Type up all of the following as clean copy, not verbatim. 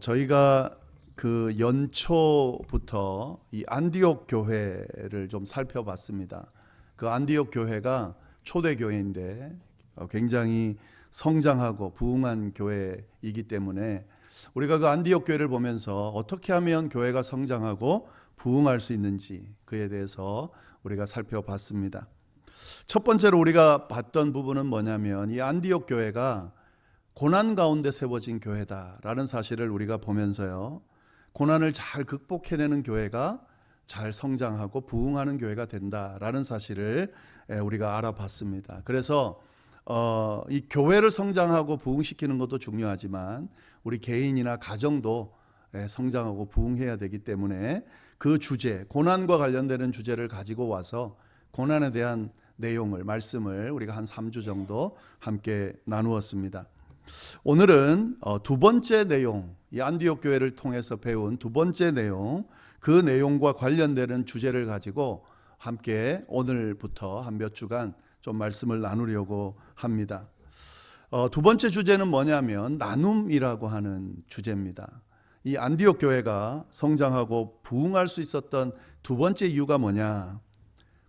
저희가 그 연초부터 이 안디옥 교회를 좀 살펴봤습니다. 그 안디옥 교회가 초대 교회인데 굉장히 성장하고 부흥한 교회이기 때문에 우리가 그 안디옥 교회를 보면서 어떻게 하면 교회가 성장하고 부흥할 수 있는지 그에 대해서 우리가 살펴봤습니다. 첫 번째로 우리가 봤던 부분은 뭐냐면 이 안디옥 교회가 고난 가운데 세워진 교회다라는 사실을 우리가 보면서요, 고난을 잘 극복해내는 교회가 잘 성장하고 부흥하는 교회가 된다라는 사실을 우리가 알아봤습니다. 그래서 이 교회를 성장하고 부흥시키는 것도 중요하지만 우리 개인이나 가정도 성장하고 부흥해야 되기 때문에 그 주제, 고난과 관련되는 주제를 가지고 와서 고난에 대한 내용을, 말씀을 우리가 한 3주 정도 함께 나누었습니다. 오늘은 두 번째 내용, 이 안디옥 교회를 통해서 배운 두 번째 내용, 그 내용과 관련되는 주제를 가지고 함께 오늘부터 한 몇 주간 좀 말씀을 나누려고 합니다. 두 번째 주제는 뭐냐면 나눔이라고 하는 주제입니다. 이 안디옥 교회가 성장하고 부흥할 수 있었던 두 번째 이유가 뭐냐?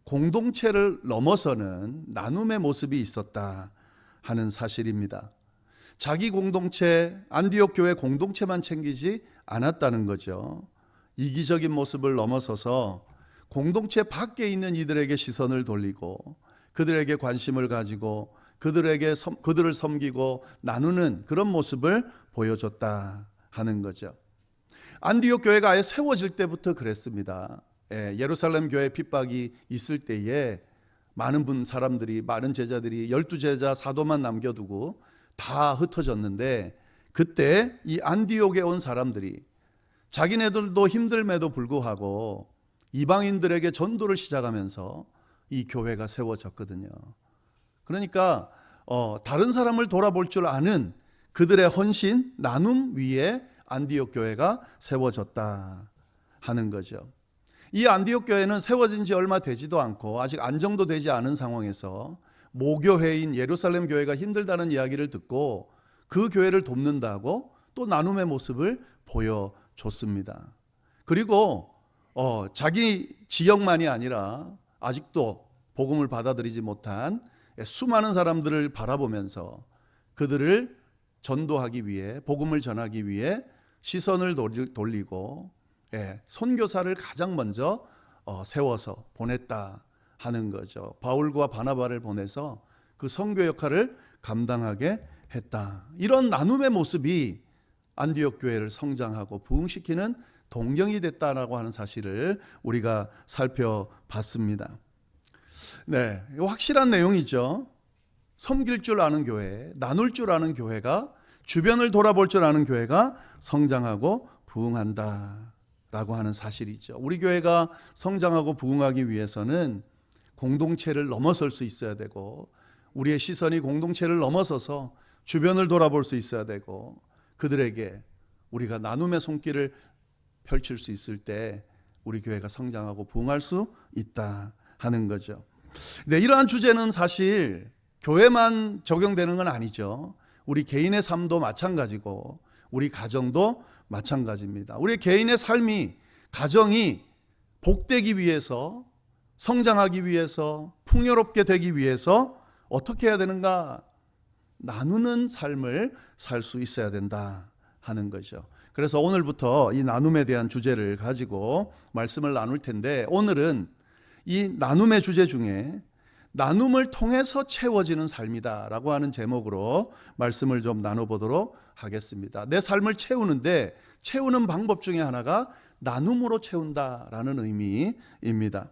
공동체를 넘어서는 나눔의 모습이 있었다 하는 사실입니다. 자기 공동체, 안디옥 교회 공동체만 챙기지 않았다는 거죠. 이기적인 모습을 넘어서서 공동체 밖에 있는 이들에게 시선을 돌리고 그들에게 관심을 가지고 그들을 섬기고 나누는 그런 모습을 보여줬다 하는 거죠. 안디옥 교회가 아예 세워질 때부터 그랬습니다. 예루살렘 교회 핍박이 있을 때에 많은 사람들이, 많은 제자들이 12제자 사도만 남겨두고 다 흩어졌는데, 그때 이 안디옥에 온 사람들이 자기네들도 힘듦에도 불구하고 이방인들에게 전도를 시작하면서 이 교회가 세워졌거든요. 그러니까 다른 사람을 돌아볼 줄 아는 그들의 헌신, 나눔 위에 안디옥 교회가 세워졌다 하는 거죠. 이 안디옥 교회는 세워진 지 얼마 되지도 않고 아직 안정도 되지 않은 상황에서 모교회인 예루살렘 교회가 힘들다는 이야기를 듣고 그 교회를 돕는다고 또 나눔의 모습을 보여줬습니다. 그리고 자기 지역만이 아니라 아직도 복음을 받아들이지 못한 수많은 사람들을 바라보면서 그들을 전도하기 위해, 복음을 전하기 위해 시선을 돌리고 선교사를 가장 먼저 세워서 보냈다 하는 거죠. 바울과 바나바를 보내서 그 선교 역할을 감당하게 했다. 이런 나눔의 모습이 안디옥 교회를 성장하고 부흥시키는 동력이 됐다라고 하는 사실을 우리가 살펴봤습니다. 네, 확실한 내용이죠. 섬길 줄 아는 교회, 나눌 줄 아는 교회가, 주변을 돌아볼 줄 아는 교회가 성장하고 부흥한다 라고 하는 사실이죠. 우리 교회가 성장하고 부흥하기 위해서는 공동체를 넘어설 수 있어야 되고, 우리의 시선이 공동체를 넘어서서 주변을 돌아볼 수 있어야 되고, 그들에게 우리가 나눔의 손길을 펼칠 수 있을 때 우리 교회가 성장하고 부흥할 수 있다 하는 거죠. 네, 이러한 주제는 사실 교회만 적용되는 건 아니죠. 우리 개인의 삶도 마찬가지고 우리 가정도 마찬가지입니다. 우리 개인의 삶이, 가정이 복되기 위해서, 성장하기 위해서, 풍요롭게 되기 위해서 어떻게 해야 되는가? 나누는 삶을 살 수 있어야 된다 하는 거죠. 그래서 오늘부터 이 나눔에 대한 주제를 가지고 말씀을 나눌 텐데, 오늘은 이 나눔의 주제 중에 나눔을 통해서 채워지는 삶이다 라고 하는 제목으로 말씀을 좀 나눠보도록 하겠습니다. 내 삶을 채우는데 채우는 방법 중에 하나가 나눔으로 채운다라는 의미입니다.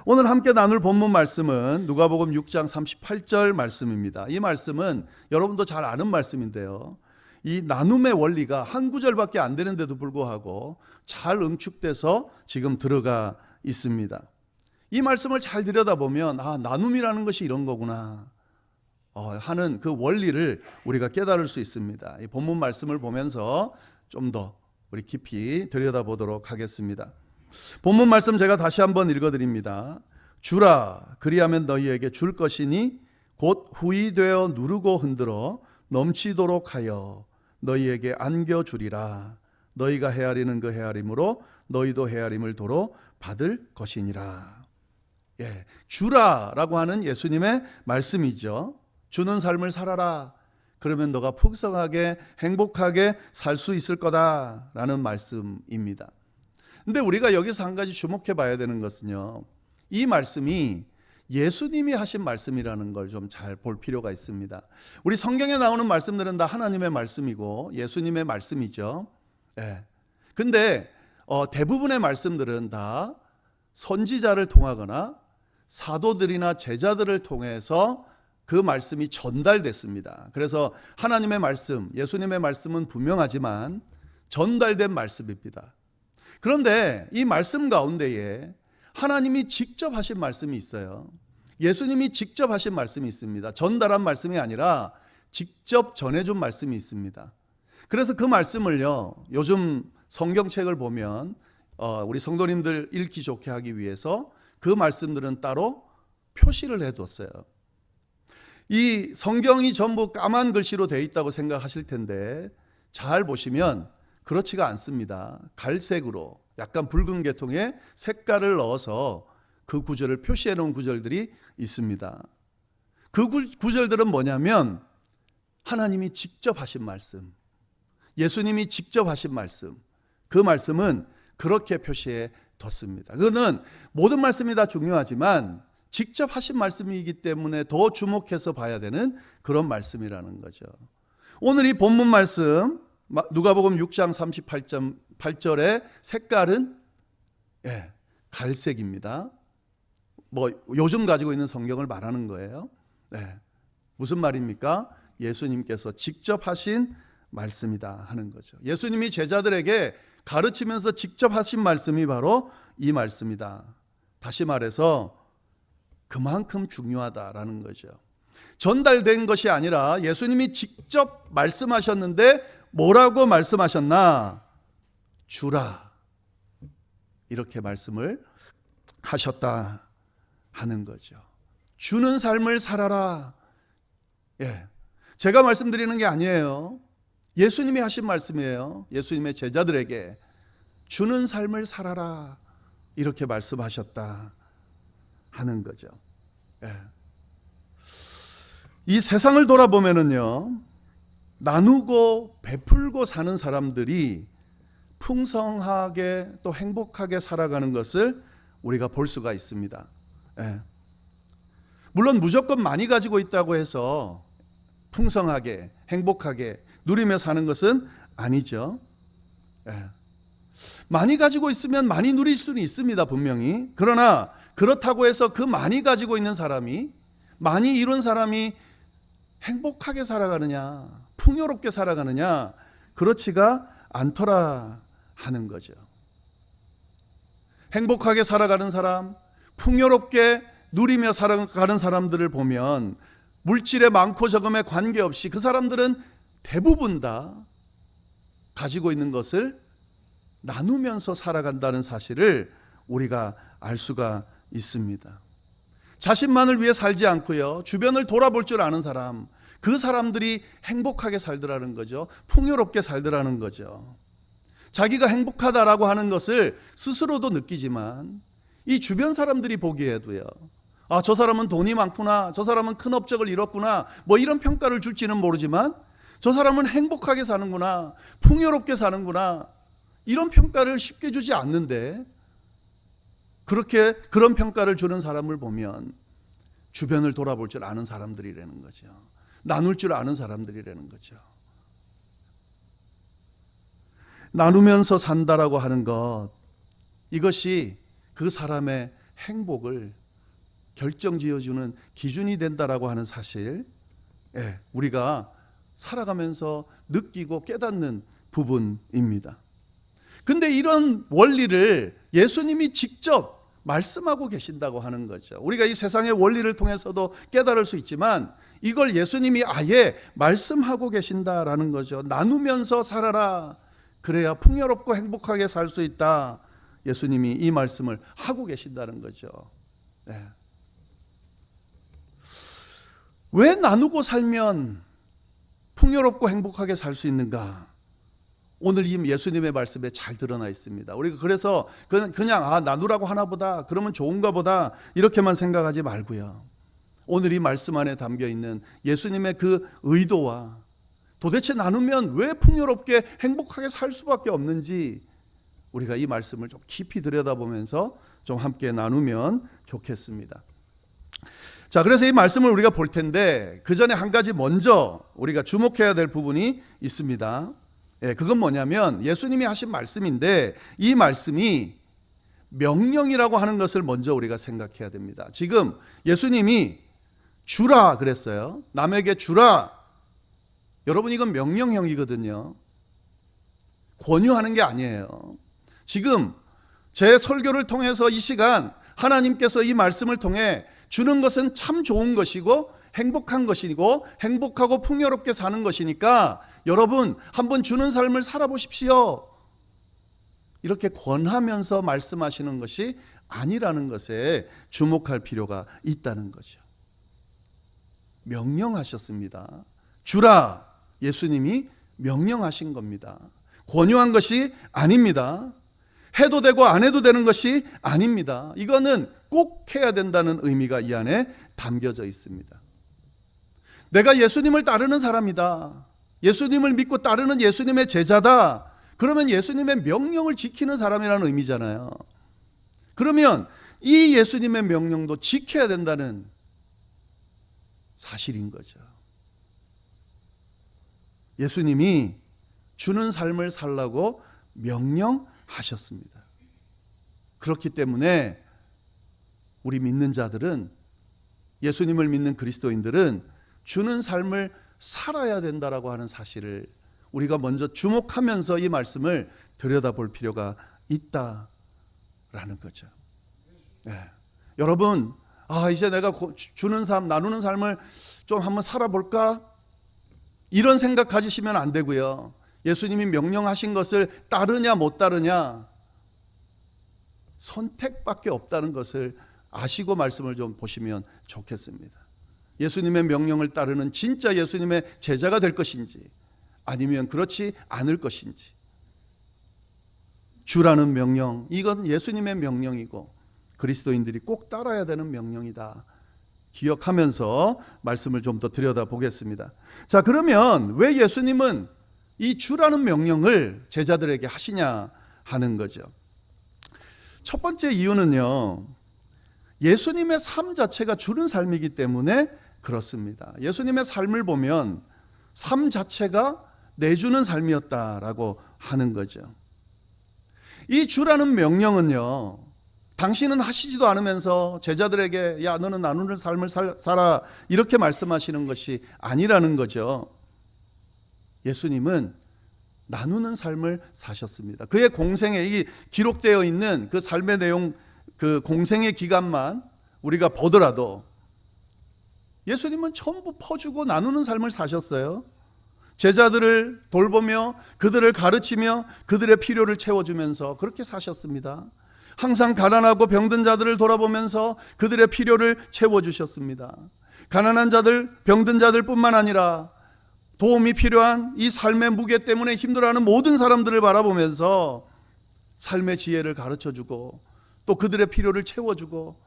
오늘 함께 나눌 본문 말씀은 누가복음 6장 38절 말씀입니다. 이 말씀은 여러분도 잘 아는 말씀인데요, 이 나눔의 원리가 한 구절밖에 안 되는데도 불구하고 잘 응축돼서 지금 들어가 있습니다. 이 말씀을 잘 들여다보면 나눔이라는 것이 이런 거구나 하는 그 원리를 우리가 깨달을 수 있습니다. 이 본문 말씀을 보면서 좀 더 우리 깊이 들여다보도록 하겠습니다. 본문 말씀 제가 다시 한번 읽어드립니다. 주라, 그리하면 너희에게 줄 것이니 곧 후히 되어 누르고 흔들어 넘치도록 하여 너희에게 안겨주리라. 너희가 헤아리는 그 헤아림으로 너희도 헤아림을 도로 받을 것이니라. 예, 주라라고 하는 예수님의 말씀이죠. 주는 삶을 살아라. 그러면 너가 풍성하게 행복하게 살 수 있을 거다라는 말씀입니다. 근데 우리가 여기서 한 가지 주목해 봐야 되는 것은요, 이 말씀이 예수님이 하신 말씀이라는 걸 좀 잘 볼 필요가 있습니다. 우리 성경에 나오는 말씀들은 다 하나님의 말씀이고 예수님의 말씀이죠. 예. 근데 대부분의 말씀들은 다 선지자를 통하거나 사도들이나 제자들을 통해서 그 말씀이 전달됐습니다. 그래서 하나님의 말씀, 예수님의 말씀은 분명하지만 전달된 말씀입니다. 그런데 이 말씀 가운데에 하나님이 직접 하신 말씀이 있어요. 예수님이 직접 하신 말씀이 있습니다. 전달한 말씀이 아니라 직접 전해준 말씀이 있습니다. 그래서 그 말씀을요, 요즘 성경책을 보면 우리 성도님들 읽기 좋게 하기 위해서 그 말씀들은 따로 표시를 해뒀어요. 이 성경이 전부 까만 글씨로 되어 있다고 생각하실 텐데 잘 보시면 그렇지가 않습니다. 갈색으로 약간 붉은 계통의 색깔을 넣어서 그 구절을 표시해 놓은 구절들이 있습니다. 그 구절들은 뭐냐면 하나님이 직접 하신 말씀, 예수님이 직접 하신 말씀, 그 말씀은 그렇게 표시해 뒀습니다. 그거는 모든 말씀이 다 중요하지만 직접 하신 말씀이기 때문에 더 주목해서 봐야 되는 그런 말씀이라는 거죠. 오늘 이 본문 말씀 누가복음 6장 38절의 색깔은 갈색입니다. 요즘 가지고 있는 성경을 말하는 거예요. 무슨 말입니까? 예수님께서 직접 하신 말씀이다 하는 거죠. 예수님이 제자들에게 가르치면서 직접 하신 말씀이 바로 이 말씀이다. 다시 말해서 그만큼 중요하다라는 거죠. 전달된 것이 아니라 예수님이 직접 말씀하셨는데 뭐라고 말씀하셨나? 주라. 이렇게 말씀을 하셨다 하는 거죠. 주는 삶을 살아라. 제가 말씀드리는 게 아니에요. 예수님이 하신 말씀이에요. 예수님의 제자들에게 주는 삶을 살아라. 이렇게 말씀하셨다 하는 거죠. 이 세상을 돌아보면은요, 나누고 베풀고 사는 사람들이 풍성하게 또 행복하게 살아가는 것을 우리가 볼 수가 있습니다. 물론 무조건 많이 가지고 있다고 해서 풍성하게 행복하게 누리며 사는 것은 아니죠. 많이 가지고 있으면 많이 누릴 수는 있습니다, 분명히. 그러나 그렇다고 해서 그 많이 가지고 있는 사람이, 많이 이룬 사람이 행복하게 살아가느냐, 풍요롭게 살아가느냐, 그렇지가 않더라 하는 거죠. 행복하게 살아가는 사람, 풍요롭게 누리며 살아가는 사람들을 보면 물질의 많고 적음에 관계없이 그 사람들은 대부분 다 가지고 있는 것을 나누면서 살아간다는 사실을 우리가 알 수가 있습니다. 자신만을 위해 살지 않고요, 주변을 돌아볼 줄 아는 사람, 그 사람들이 행복하게 살더라는 거죠. 풍요롭게 살더라는 거죠. 자기가 행복하다라고 하는 것을 스스로도 느끼지만 이 주변 사람들이 보기에도요, 저 사람은 돈이 많구나, 저 사람은 큰 업적을 이뤘구나, 이런 평가를 줄지는 모르지만 저 사람은 행복하게 사는구나, 풍요롭게 사는구나, 이런 평가를 쉽게 주지 않는데, 그런 평가를 주는 사람을 보면 주변을 돌아볼 줄 아는 사람들이라는 거죠. 나눌 줄 아는 사람들이라는 거죠. 나누면서 산다라고 하는 것, 이것이 그 사람의 행복을 결정지어주는 기준이 된다라고 하는 사실, 우리가 살아가면서 느끼고 깨닫는 부분입니다. 근데 이런 원리를 예수님이 직접 말씀하고 계신다고 하는 거죠. 우리가 이 세상의 원리를 통해서도 깨달을 수 있지만 이걸 예수님이 아예 말씀하고 계신다라는 거죠. 나누면서 살아라. 그래야 풍요롭고 행복하게 살 수 있다. 예수님이 이 말씀을 하고 계신다는 거죠. 왜 나누고 살면 풍요롭고 행복하게 살 수 있는가? 오늘 이 예수님의 말씀에 잘 드러나 있습니다. 우리가 그래서 그냥 나누라고 하나 보다, 그러면 좋은가 보다 이렇게만 생각하지 말고요. 오늘 이 말씀 안에 담겨 있는 예수님의 그 의도와 도대체 나누면 왜 풍요롭게 행복하게 살 수밖에 없는지 우리가 이 말씀을 좀 깊이 들여다보면서 좀 함께 나누면 좋겠습니다. 자, 그래서 이 말씀을 우리가 볼 텐데 그 전에 한 가지 먼저 우리가 주목해야 될 부분이 있습니다. 그건 뭐냐면 예수님이 하신 말씀인데 이 말씀이 명령이라고 하는 것을 먼저 우리가 생각해야 됩니다. 지금 예수님이 주라 그랬어요. 남에게 주라. 여러분, 이건 명령형이거든요. 권유하는 게 아니에요. 지금 제 설교를 통해서 이 시간 하나님께서 이 말씀을 통해 주는 것은 참 좋은 것이고 행복한 것이고 행복하고 풍요롭게 사는 것이니까 여러분 한번 주는 삶을 살아보십시오. 이렇게 권하면서 말씀하시는 것이 아니라는 것에 주목할 필요가 있다는 거죠. 명령하셨습니다. 주라. 예수님이 명령하신 겁니다. 권유한 것이 아닙니다. 해도 되고 안 해도 되는 것이 아닙니다. 이거는 꼭 해야 된다는 의미가 이 안에 담겨져 있습니다. 내가 예수님을 따르는 사람이다. 예수님을 믿고 따르는 예수님의 제자다. 그러면 예수님의 명령을 지키는 사람이라는 의미잖아요. 그러면 이 예수님의 명령도 지켜야 된다는 사실인 거죠. 예수님이 주는 삶을 살라고 명령하셨습니다. 그렇기 때문에 우리 믿는 자들은, 예수님을 믿는 그리스도인들은 주는 삶을 살아야 된다라고 하는 사실을 우리가 먼저 주목하면서 이 말씀을 들여다볼 필요가 있다라는 거죠. 여러분, 이제 내가 주는 삶, 나누는 삶을 좀 한번 살아볼까? 이런 생각 가지시면 안 되고요. 예수님이 명령하신 것을 따르냐 못 따르냐 선택밖에 없다는 것을 아시고 말씀을 좀 보시면 좋겠습니다. 예수님의 명령을 따르는 진짜 예수님의 제자가 될 것인지 아니면 그렇지 않을 것인지. 주라는 명령, 이건 예수님의 명령이고 그리스도인들이 꼭 따라야 되는 명령이다 기억하면서 말씀을 좀 더 들여다보겠습니다. 자, 그러면 왜 예수님은 이 주라는 명령을 제자들에게 하시냐 하는 거죠. 첫 번째 이유는요, 예수님의 삶 자체가 주는 삶이기 때문에 그렇습니다. 예수님의 삶을 보면 삶 자체가 내주는 삶이었다라고 하는 거죠. 이 주라는 명령은요, 당신은 하시지도 않으면서 제자들에게 야 너는 나누는 삶을 살아 이렇게 말씀하시는 것이 아니라는 거죠. 예수님은 나누는 삶을 사셨습니다. 그의 공생에 이 기록되어 있는 그 삶의 내용, 그 공생의 기간만 우리가 보더라도 예수님은 전부 퍼주고 나누는 삶을 사셨어요. 제자들을 돌보며 그들을 가르치며 그들의 필요를 채워주면서 그렇게 사셨습니다. 항상 가난하고 병든 자들을 돌아보면서 그들의 필요를 채워주셨습니다. 가난한 자들, 병든 자들뿐만 아니라 도움이 필요한 이 삶의 무게 때문에 힘들어하는 모든 사람들을 바라보면서 삶의 지혜를 가르쳐주고 또 그들의 필요를 채워주고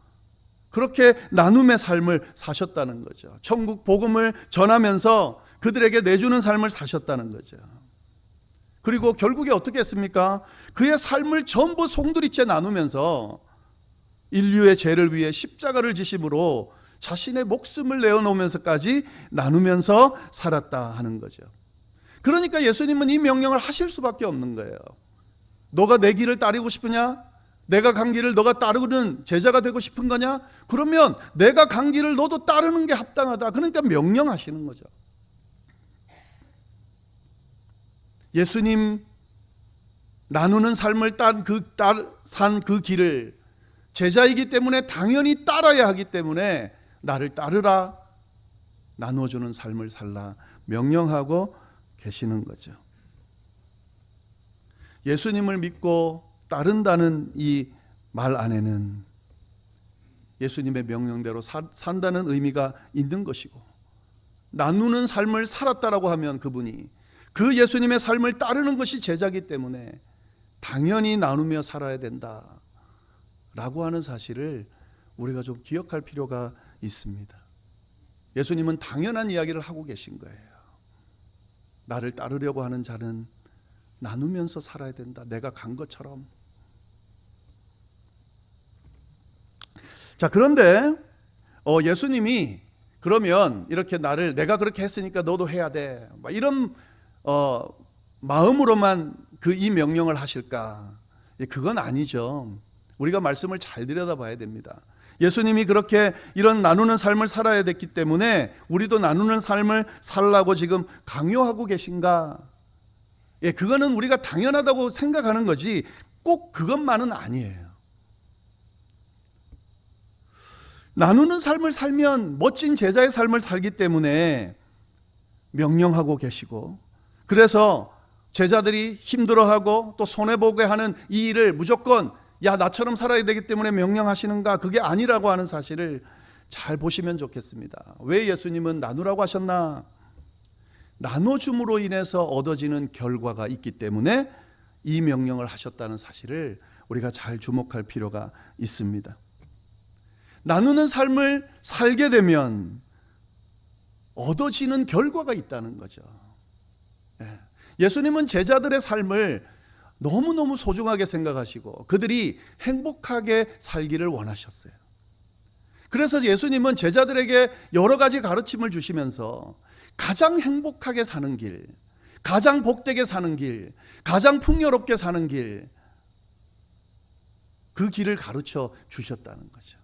그렇게 나눔의 삶을 사셨다는 거죠. 천국 복음을 전하면서 그들에게 내주는 삶을 사셨다는 거죠. 그리고 결국에 어떻게 했습니까? 그의 삶을 전부 송두리째 나누면서 인류의 죄를 위해 십자가를 지심으로 자신의 목숨을 내어놓으면서까지 나누면서 살았다 하는 거죠. 그러니까 예수님은 이 명령을 하실 수밖에 없는 거예요. 너가 내 길을 따르고 싶으냐? 내가 간 길을 너가 따르는 제자가 되고 싶은 거냐? 그러면 내가 간 길을 너도 따르는 게 합당하다. 그러니까 명령하시는 거죠. 예수님 나누는 삶을 산 그 길을 제자이기 때문에 당연히 따라야 하기 때문에 나를 따르라, 나누어주는 삶을 살라 명령하고 계시는 거죠. 예수님을 믿고 따른다는 이 말 안에는 예수님의 명령대로 산다는 의미가 있는 것이고 나누는 삶을 살았다라고 하면 그분이 그 예수님의 삶을 따르는 것이 제자이기 때문에 당연히 나누며 살아야 된다라고 하는 사실을 우리가 좀 기억할 필요가 있습니다. 예수님은 당연한 이야기를 하고 계신 거예요. 나를 따르려고 하는 자는 나누면서 살아야 된다. 내가 간 것처럼. 자, 그런데 예수님이 그러면 이렇게 내가 그렇게 했으니까 너도 해야 돼, 이런 마음으로만 이 명령을 하실까? 그건 아니죠. 우리가 말씀을 잘 들여다봐야 됩니다. 예수님이 그렇게 이런 나누는 삶을 살아야 됐기 때문에 우리도 나누는 삶을 살라고 지금 강요하고 계신가? 그거는 우리가 당연하다고 생각하는 거지 꼭 그것만은 아니에요. 나누는 삶을 살면 멋진 제자의 삶을 살기 때문에 명령하고 계시고, 그래서 제자들이 힘들어하고 또 손해보게 하는 이 일을 무조건 나처럼 살아야 되기 때문에 명령하시는가? 그게 아니라고 하는 사실을 잘 보시면 좋겠습니다. 왜 예수님은 나누라고 하셨나? 나눠줌으로 인해서 얻어지는 결과가 있기 때문에 이 명령을 하셨다는 사실을 우리가 잘 주목할 필요가 있습니다. 나누는 삶을 살게 되면 얻어지는 결과가 있다는 거죠. 예수님은 제자들의 삶을 너무너무 소중하게 생각하시고 그들이 행복하게 살기를 원하셨어요. 그래서 예수님은 제자들에게 여러 가지 가르침을 주시면서 가장 행복하게 사는 길, 가장 복되게 사는 길, 가장 풍요롭게 사는 길, 그 길을 가르쳐 주셨다는 거죠.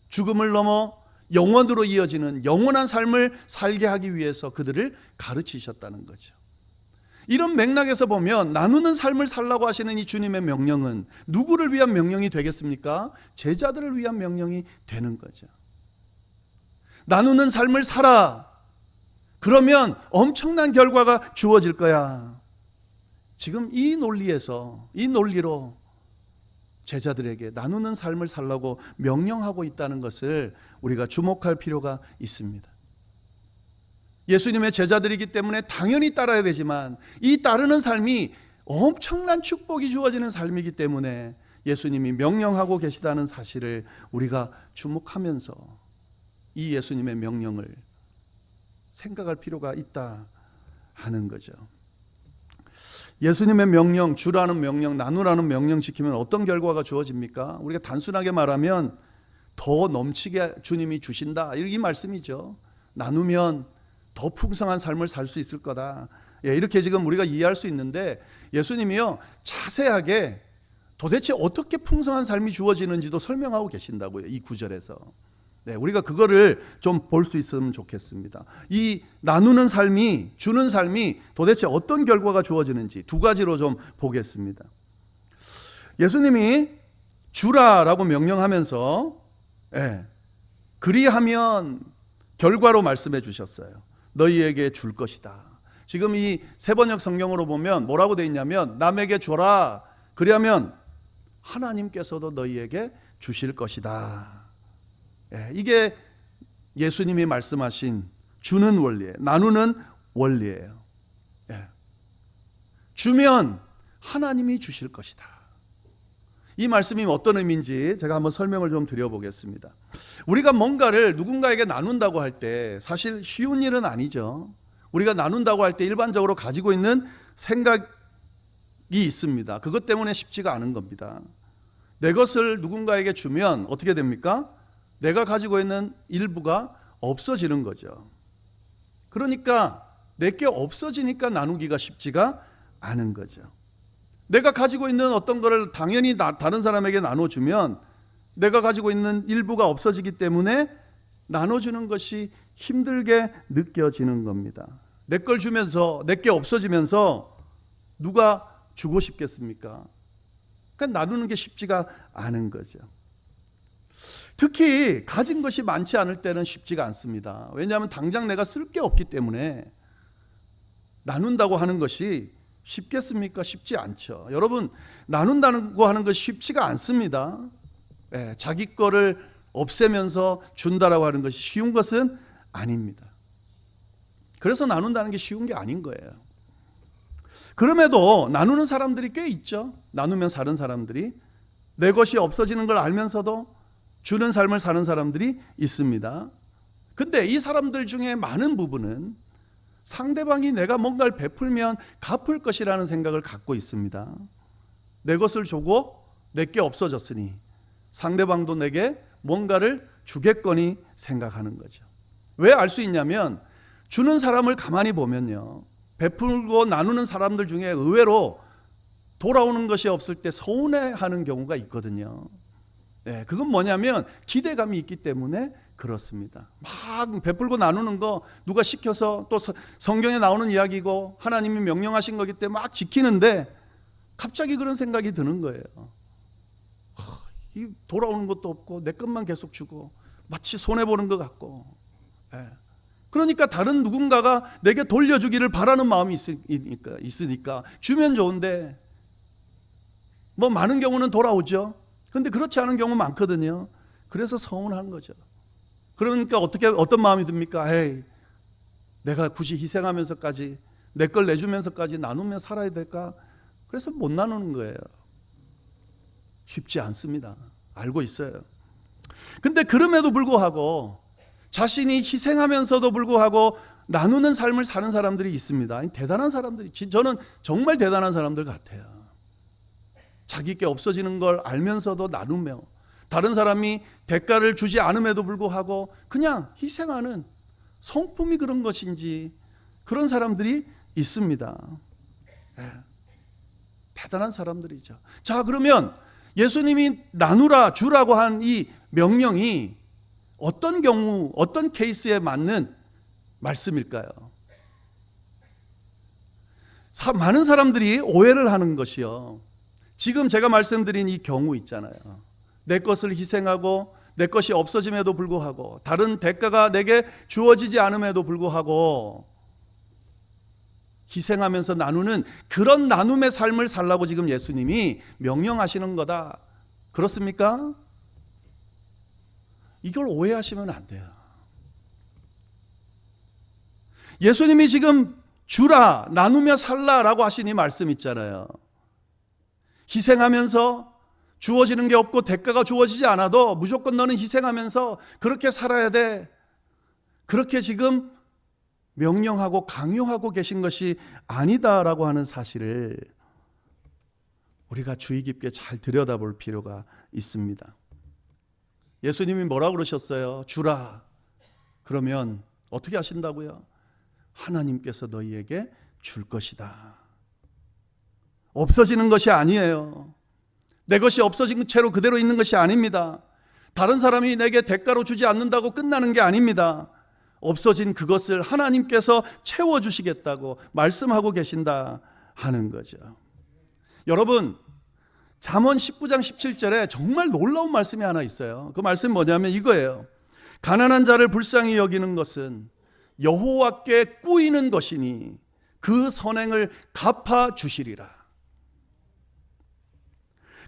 죽음을 넘어 영원으로 이어지는 영원한 삶을 살게 하기 위해서 그들을 가르치셨다는 거죠. 이런 맥락에서 보면 나누는 삶을 살라고 하시는 이 주님의 명령은 누구를 위한 명령이 되겠습니까? 제자들을 위한 명령이 되는 거죠. 나누는 삶을 살아. 그러면 엄청난 결과가 주어질 거야. 지금 이 논리로 제자들에게 나누는 삶을 살라고 명령하고 있다는 것을 우리가 주목할 필요가 있습니다. 예수님의 제자들이기 때문에 당연히 따라야 되지만 이 따르는 삶이 엄청난 축복이 주어지는 삶이기 때문에 예수님이 명령하고 계시다는 사실을 우리가 주목하면서 이 예수님의 명령을 생각할 필요가 있다 하는 거죠. 예수님의 명령, 주라는 명령, 나누라는 명령 지키면 어떤 결과가 주어집니까? 우리가 단순하게 말하면 더 넘치게 주님이 주신다, 이 말씀이죠. 나누면 더 풍성한 삶을 살 수 있을 거다. 이렇게 지금 우리가 이해할 수 있는데 예수님이요 자세하게 도대체 어떻게 풍성한 삶이 주어지는지도 설명하고 계신다고요. 이 구절에서. 우리가 그거를 좀 볼 수 있으면 좋겠습니다. 이 나누는 삶이, 주는 삶이 도대체 어떤 결과가 주어지는지 두 가지로 좀 보겠습니다. 예수님이 주라라고 명령하면서 그리하면 결과로 말씀해 주셨어요. 너희에게 줄 것이다. 지금 이 세번역 성경으로 보면 뭐라고 되어 있냐면 남에게 줘라. 그리하면 하나님께서도 너희에게 주실 것이다. 이게 예수님이 말씀하신 주는 원리예요. 나누는 원리예요. 주면 하나님이 주실 것이다. 이 말씀이 어떤 의미인지 제가 한번 설명을 좀 드려보겠습니다. 우리가 뭔가를 누군가에게 나눈다고 할 때 사실 쉬운 일은 아니죠. 우리가 나눈다고 할 때 일반적으로 가지고 있는 생각이 있습니다. 그것 때문에 쉽지가 않은 겁니다. 내 것을 누군가에게 주면 어떻게 됩니까? 내가 가지고 있는 일부가 없어지는 거죠. 그러니까 내게 없어지니까 나누기가 쉽지가 않은 거죠. 내가 가지고 있는 어떤 거를 당연히 다른 사람에게 나눠주면 내가 가지고 있는 일부가 없어지기 때문에 나눠주는 것이 힘들게 느껴지는 겁니다. 내 걸 주면서 내 게 없어지면서 누가 주고 싶겠습니까? 그러니까 나누는 게 쉽지가 않은 거죠. 특히 가진 것이 많지 않을 때는 쉽지가 않습니다. 왜냐하면 당장 내가 쓸 게 없기 때문에 나눈다고 하는 것이 쉽겠습니까? 쉽지 않죠. 여러분, 나눈다고 하는 것이 쉽지가 않습니다. 자기 거를 없애면서 준다라고 하는 것이 쉬운 것은 아닙니다. 그래서 나눈다는 게 쉬운 게 아닌 거예요. 그럼에도 나누는 사람들이 꽤 있죠. 나누면 사는 사람들이. 내 것이 없어지는 걸 알면서도 주는 삶을 사는 사람들이 있습니다. 근데 이 사람들 중에 많은 부분은 상대방이 내가 뭔가를 베풀면 갚을 것이라는 생각을 갖고 있습니다. 내 것을 주고 내게 없어졌으니 상대방도 내게 뭔가를 주겠거니 생각하는 거죠. 왜 알 수 있냐면 주는 사람을 가만히 보면요, 베풀고 나누는 사람들 중에 의외로 돌아오는 것이 없을 때 서운해하는 경우가 있거든요. 네, 그건 뭐냐면 기대감이 있기 때문에 그렇습니다. 막 베풀고 나누는 거 누가 시켜서, 또 성경에 나오는 이야기고 하나님이 명령하신 거기 때문에 막 지키는데 갑자기 그런 생각이 드는 거예요. 이 돌아오는 것도 없고 내 것만 계속 주고 마치 손해보는 것 같고. 네. 그러니까 다른 누군가가 내게 돌려주기를 바라는 마음이 있으니까 주면 좋은데, 뭐 많은 경우는 돌아오죠. 그런데 그렇지 않은 경우 많거든요. 그래서 서운한 거죠. 그러니까 어떤 마음이 듭니까? 에이, 내가 굳이 희생하면서까지 내 걸 내주면서까지 나누며 살아야 될까? 그래서 못 나누는 거예요. 쉽지 않습니다. 알고 있어요. 근데 그럼에도 불구하고 자신이 희생하면서도 불구하고 나누는 삶을 사는 사람들이 있습니다. 대단한 사람들이, 저는 정말 대단한 사람들 같아요. 자기께 없어지는 걸 알면서도 나누며 다른 사람이 대가를 주지 않음에도 불구하고 그냥 희생하는 성품이 그런 것인지 그런 사람들이 있습니다. 네. 대단한 사람들이죠. 자, 그러면 예수님이 나누라, 주라고 한 이 명령이 어떤 경우, 어떤 케이스에 맞는 말씀일까요? 많은 사람들이 오해를 하는 것이요, 지금 제가 말씀드린 이 경우 있잖아요. 내 것을 희생하고 내 것이 없어짐에도 불구하고 다른 대가가 내게 주어지지 않음에도 불구하고 희생하면서 나누는 그런 나눔의 삶을 살라고 지금 예수님이 명령하시는 거다. 그렇습니까? 이걸 오해하시면 안 돼요. 예수님이 지금 주라, 나누며 살라라고 하신 이 말씀 있잖아요. 희생하면서 주어지는 게 없고 대가가 주어지지 않아도 무조건 너는 희생하면서 그렇게 살아야 돼. 그렇게 지금 명령하고 강요하고 계신 것이 아니다라고 하는 사실을 우리가 주의 깊게 잘 들여다볼 필요가 있습니다. 예수님이 뭐라고 그러셨어요? 주라. 그러면 어떻게 하신다고요? 하나님께서 너희에게 줄 것이다. 없어지는 것이 아니에요. 내 것이 없어진 채로 그대로 있는 것이 아닙니다. 다른 사람이 내게 대가로 주지 않는다고 끝나는 게 아닙니다. 없어진 그것을 하나님께서 채워주시겠다고 말씀하고 계신다 하는 거죠. 여러분, 잠언 19장 17절에 정말 놀라운 말씀이 하나 있어요. 그 말씀이 뭐냐면 이거예요. 가난한 자를 불쌍히 여기는 것은 여호와께 꾸이는 것이니 그 선행을 갚아주시리라.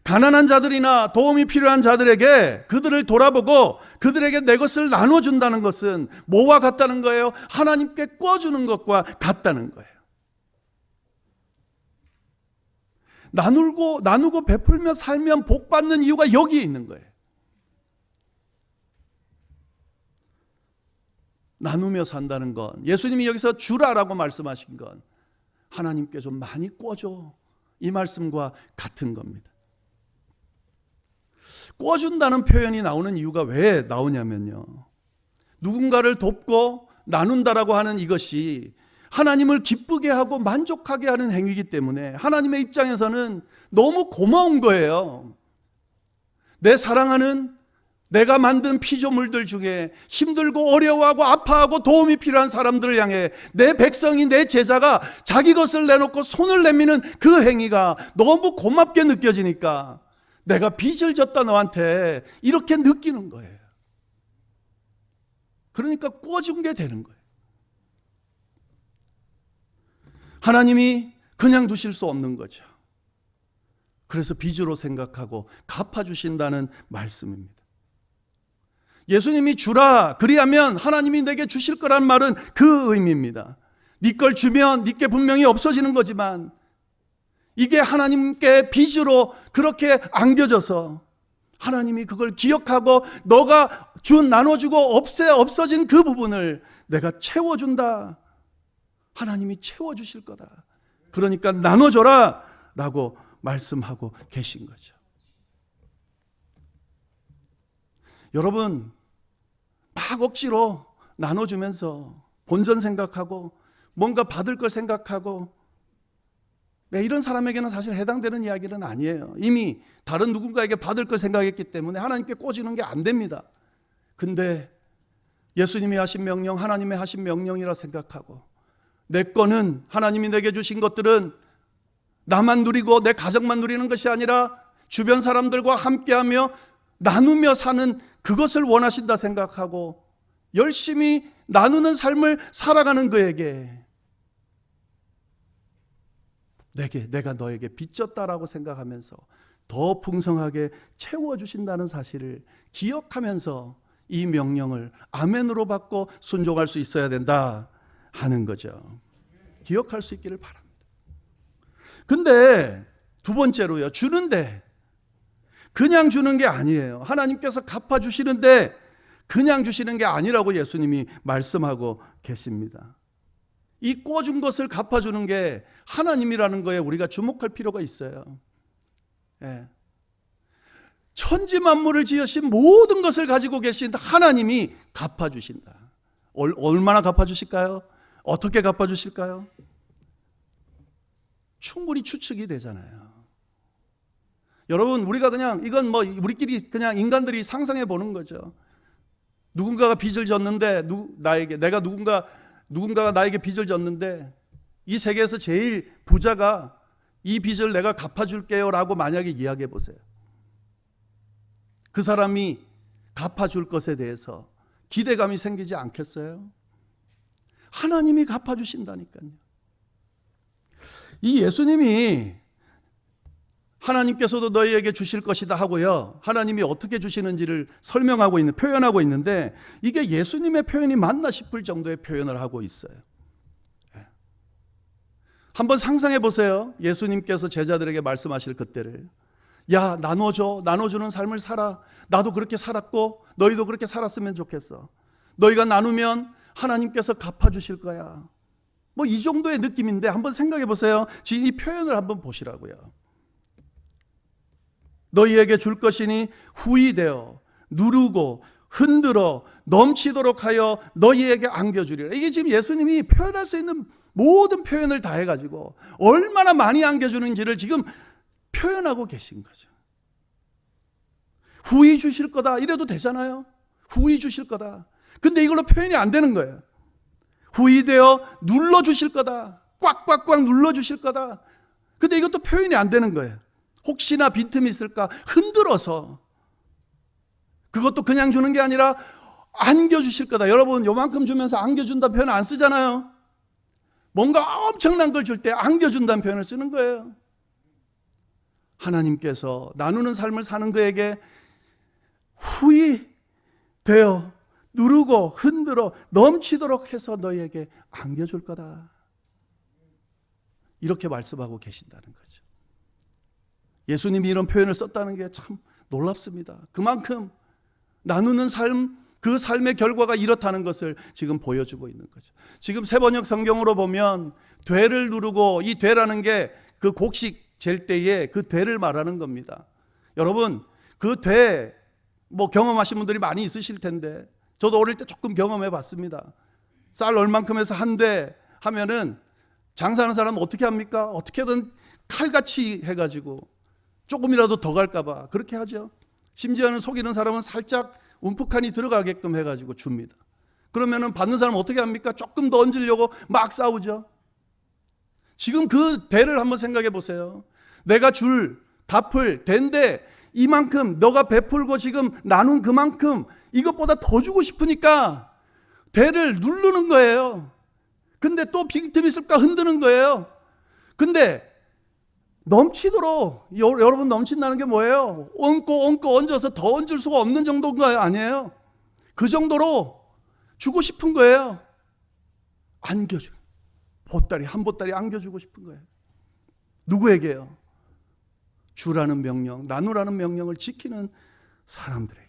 가난한 자들이나 도움이 필요한 자들에게 그들을 돌아보고 그들에게 내 것을 나눠준다는 것은 뭐와 같다는 거예요? 하나님께 꿔주는 것과 같다는 거예요. 나누고 베풀며 살면 복 받는 이유가 여기에 있는 거예요. 나누며 산다는 건, 예수님이 여기서 주라라고 말씀하신 건 하나님께 좀 많이 꿔줘, 이 말씀과 같은 겁니다. 꿔준다는 표현이 나오는 이유가 왜 나오냐면요, 누군가를 돕고 나눈다라고 하는 이것이 하나님을 기쁘게 하고 만족하게 하는 행위이기 때문에 하나님의 입장에서는 너무 고마운 거예요. 내 사랑하는, 내가 만든 피조물들 중에 힘들고 어려워하고 아파하고 도움이 필요한 사람들을 향해 내 백성이, 내 제자가 자기 것을 내놓고 손을 내미는 그 행위가 너무 고맙게 느껴지니까 내가 빚을 졌다 너한테 이렇게 느끼는 거예요. 그러니까 꿔준 게 되는 거예요. 하나님이 그냥 두실 수 없는 거죠. 그래서 빚으로 생각하고 갚아주신다는 말씀입니다. 예수님이 주라, 그리하면 하나님이 내게 주실 거란 말은 그 의미입니다. 네 걸 주면 네게 분명히 없어지는 거지만 이게 하나님께 빚으로 그렇게 안겨져서 하나님이 그걸 기억하고 너가 나눠주고 없어진 그 부분을 내가 채워준다. 하나님이 채워주실 거다. 그러니까 나눠줘라 라고 말씀하고 계신 거죠. 여러분, 막 억지로 나눠주면서 본전 생각하고 뭔가 받을 걸 생각하고 이런 사람에게는 사실 해당되는 이야기는 아니에요. 이미 다른 누군가에게 받을 걸 생각했기 때문에 하나님께 꽂이는 게 안 됩니다. 근데 예수님이 하신 명령, 하나님의 하신 명령이라 생각하고 내 거는, 하나님이 내게 주신 것들은 나만 누리고 내 가정만 누리는 것이 아니라 주변 사람들과 함께하며 나누며 사는 그것을 원하신다 생각하고 열심히 나누는 삶을 살아가는 그에게 내가 너에게 빚졌다라고 생각하면서 더 풍성하게 채워주신다는 사실을 기억하면서 이 명령을 아멘으로 받고 순종할 수 있어야 된다 하는 거죠. 기억할 수 있기를 바랍니다. 근데 두 번째로요, 주는데 그냥 주는 게 아니에요. 하나님께서 갚아주시는데 그냥 주시는 게 아니라고 예수님이 말씀하고 계십니다. 이 꿔준 것을 갚아주는 게 하나님이라는 거에 우리가 주목할 필요가 있어요. 예. 천지 만물을 지으신 모든 것을 가지고 계신 하나님이 갚아주신다. 얼마나 갚아주실까요? 어떻게 갚아주실까요? 충분히 추측이 되잖아요. 여러분, 우리가 그냥 이건 우리끼리 그냥 인간들이 상상해 보는 거죠. 누군가가 빚을 졌는데 누군가가 나에게 빚을 졌는데 이 세계에서 제일 부자가 이 빚을 내가 갚아줄게요 라고 만약에 이야기해 보세요. 그 사람이 갚아줄 것에 대해서 기대감이 생기지 않겠어요? 하나님이 갚아주신다니까요. 이 예수님이 하나님께서도 너희에게 주실 것이다 하고요, 하나님이 어떻게 주시는지를 표현하고 있는데 이게 예수님의 표현이 맞나 싶을 정도의 표현을 하고 있어요. 한번 상상해 보세요. 예수님께서 제자들에게 말씀하실 그때를. 야, 나눠주는 삶을 살아. 나도 그렇게 살았고 너희도 그렇게 살았으면 좋겠어. 너희가 나누면 하나님께서 갚아주실 거야. 이 정도의 느낌인데 한번 생각해 보세요. 지금 이 표현을 한번 보시라고요. 너희에게 줄 것이니 후히 되어 누르고 흔들어 넘치도록 하여 너희에게 안겨주리라. 이게 지금 예수님이 표현할 수 있는 모든 표현을 다 해가지고 얼마나 많이 안겨주는지를 지금 표현하고 계신 거죠. 후히 주실 거다 이래도 되잖아요. 후히 주실 거다. 근데 이걸로 표현이 안 되는 거예요. 후히 되어 눌러주실 거다. 꽉꽉꽉 눌러주실 거다. 근데 이것도 표현이 안 되는 거예요. 혹시나 빈틈이 있을까 흔들어서, 그것도 그냥 주는 게 아니라 안겨주실 거다. 여러분, 요만큼 주면서 안겨준다는 표현 안 쓰잖아요. 뭔가 엄청난 걸 줄 때 안겨준다는 표현을 쓰는 거예요. 하나님께서 나누는 삶을 사는 그에게 후히 되어 누르고 흔들어 넘치도록 해서 너희에게 안겨줄 거다. 이렇게 말씀하고 계신다는 거죠. 예수님이 이런 표현을 썼다는 게 참 놀랍습니다. 그만큼 나누는 삶, 그 삶의 결과가 이렇다는 것을 지금 보여주고 있는 거죠. 지금 새번역 성경으로 보면 되를 누르고, 이 되라는 게 그 곡식 잴 때에 그 되를 말하는 겁니다. 여러분, 그 되 경험하신 분들이 많이 있으실 텐데 저도 어릴 때 조금 경험해 봤습니다. 쌀 얼만큼 해서 한 되 하면은 장사하는 사람은 어떻게 합니까? 어떻게든 칼같이 해가지고 조금이라도 더 갈까봐 그렇게 하죠. 심지어는 속이는 사람은 살짝 움푹하니 들어가게끔 해가지고 줍니다. 그러면은 받는 사람은 어떻게 합니까? 조금 더 얹으려고 막 싸우죠. 지금 그 대를 한번 생각해 보세요. 내가 갚을 대인데 이만큼 너가 베풀고 지금 나눈 그만큼 이것보다 더 주고 싶으니까 대를 누르는 거예요. 근데 또 빈틈이 있을까 흔드는 거예요. 근데 넘치도록, 여러분 넘친다는 게 뭐예요? 얹고 얹어서 더 얹을 수가 없는 정도인가요? 아니에요. 그 정도로 주고 싶은 거예요. 안겨줘. 보따리 한 보따리 안겨주고 싶은 거예요. 누구에게요? 주라는 명령, 나누라는 명령을 지키는 사람들에게.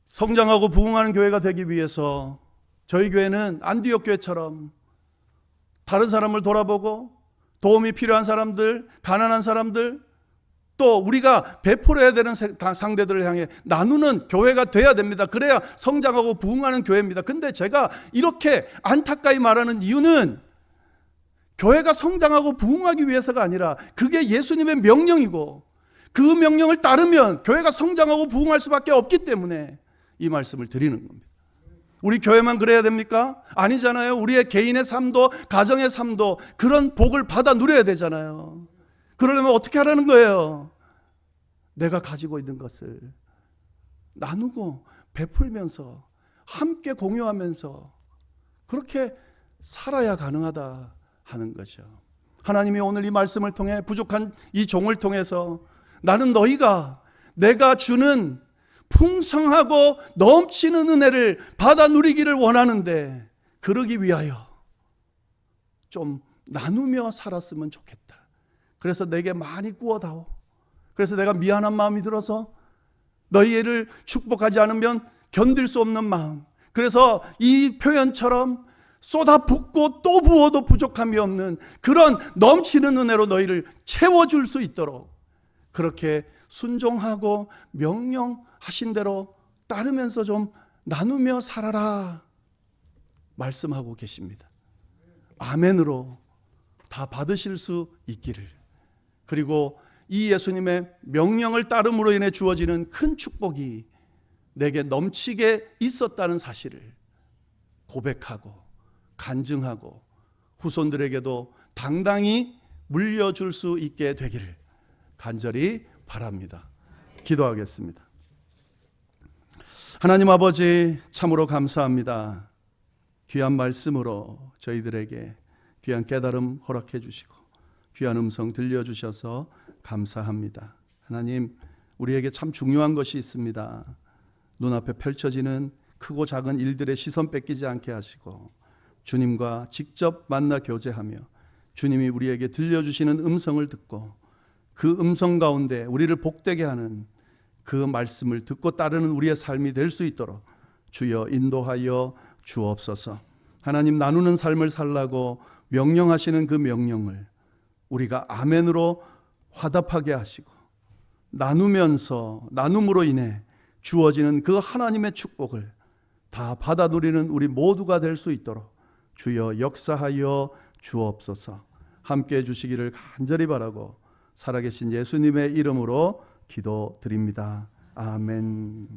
성장하고 부흥하는 교회가 되기 위해서 저희 교회는 안디옥 교회처럼 다른 사람을 돌아보고 도움이 필요한 사람들, 가난한 사람들, 또 우리가 베풀어야 되는 상대들을 향해 나누는 교회가 돼야 됩니다. 그래야 성장하고 부흥하는 교회입니다. 근데 제가 이렇게 안타까이 말하는 이유는 교회가 성장하고 부흥하기 위해서가 아니라 그게 예수님의 명령이고 그 명령을 따르면 교회가 성장하고 부흥할 수밖에 없기 때문에 이 말씀을 드리는 겁니다. 우리 교회만 그래야 됩니까? 아니잖아요. 우리의 개인의 삶도 가정의 삶도 그런 복을 받아 누려야 되잖아요. 그러려면 어떻게 하라는 거예요? 내가 가지고 있는 것을 나누고 베풀면서 함께 공유하면서 그렇게 살아야 가능하다 하는 거죠. 하나님이 오늘 이 말씀을 통해 부족한 이 종을 통해서 나는 너희가 내가 주는 풍성하고 넘치는 은혜를 받아 누리기를 원하는데 그러기 위하여 좀 나누며 살았으면 좋겠다. 그래서 내게 많이 구워다오. 그래서 내가 미안한 마음이 들어서 너희를 축복하지 않으면 견딜 수 없는 마음. 그래서 이 표현처럼 쏟아붓고 또 부어도 부족함이 없는 그런 넘치는 은혜로 너희를 채워줄 수 있도록 그렇게 순종하고 명령하신 대로 따르면서 좀 나누며 살아라 말씀하고 계십니다. 아멘으로 다 받으실 수 있기를. 그리고 이 예수님의 명령을 따름으로 인해 주어지는 큰 축복이 내게 넘치게 있었다는 사실을 고백하고 간증하고 후손들에게도 당당히 물려줄 수 있게 되기를 간절히 바랍니다. 기도하겠습니다. 하나님 아버지, 참으로 감사합니다. 귀한 말씀으로 저희들에게 귀한 깨달음 허락해 주시고 귀한 음성 들려주셔서 감사합니다. 하나님, 우리에게 참 중요한 것이 있습니다. 눈앞에 펼쳐지는 크고 작은 일들의 시선 뺏기지 않게 하시고 주님과 직접 만나 교제하며 주님이 우리에게 들려주시는 음성을 듣고 그 음성 가운데 우리를 복되게 하는 그 말씀을 듣고 따르는 우리의 삶이 될 수 있도록 주여 인도하여 주옵소서. 하나님, 나누는 삶을 살라고 명령하시는 그 명령을 우리가 아멘으로 화답하게 하시고 나누면서 나눔으로 인해 주어지는 그 하나님의 축복을 다 받아 누리는 우리 모두가 될 수 있도록 주여 역사하여 주옵소서. 함께 해주시기를 간절히 바라고 살아계신 예수님의 이름으로 기도드립니다. 아멘.